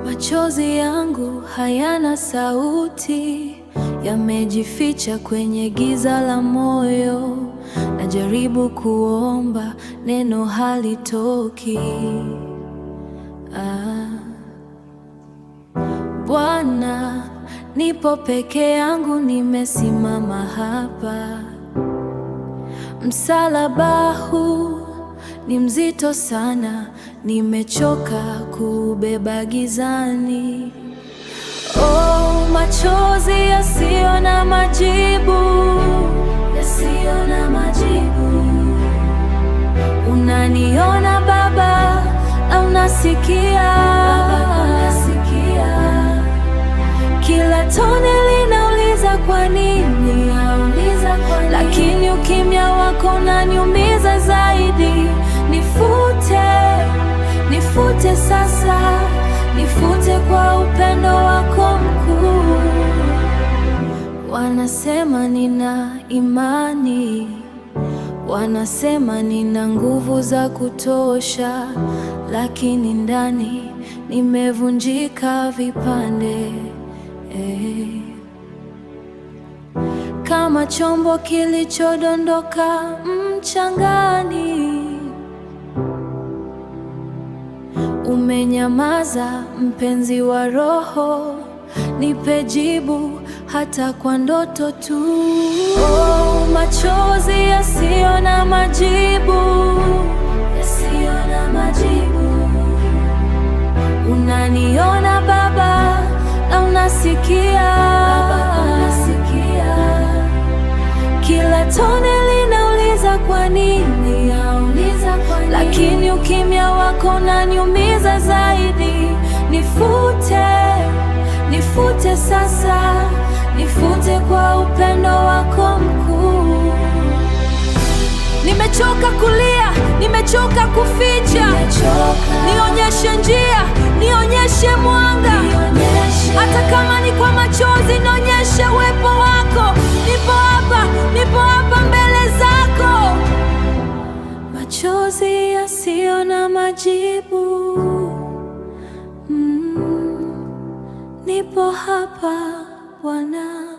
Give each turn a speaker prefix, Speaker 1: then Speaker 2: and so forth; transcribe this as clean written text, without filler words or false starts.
Speaker 1: Machozi yangu hayana sauti, yamejificha kwenye giza la moyo. Najaribu kuomba, neno halitoki. Bwana, nipo peke yangu, nimesimama hapa. Msalaba huu ni mzito sana, nimechoka kubeba gizani. Oh, machozi yasiyo na majibu, yasiyo na majibu. Unaniona Baba, na unasikia, kila tone linauliza kwa nini, lakini ukimya wako unaniumiza zaidi. Nifute sasa, nifute kwa upendo wako mkuu. Wanasema nina imani, wanasema nina nguvu za kutosha, lakini ndani nimevunjika vipande. Kama chombo kilichodondoka mchangani. Umenyamaza mpenzi wa roho, nipe jibu hata kwa ndoto tu. Oh, machozi yasiyo na majibu, yasiyo na majibu. Unaniona Baba, na unasikia, kila tone linauliza kwa nini, lakini ukimya wako unaniumiza zaidi. Nifute sasa, nifute kwa upendo wako mkuu. Nimechoka kulia, nimechoka kuficha, nionyeshe njia, nionyeshe mwanga. Hata kama ni kwa machozi, nionyeshe uwepo wako. Nipo hapa mbele zako. Machozi yasiyo na majibu, nipo hapa Bwana.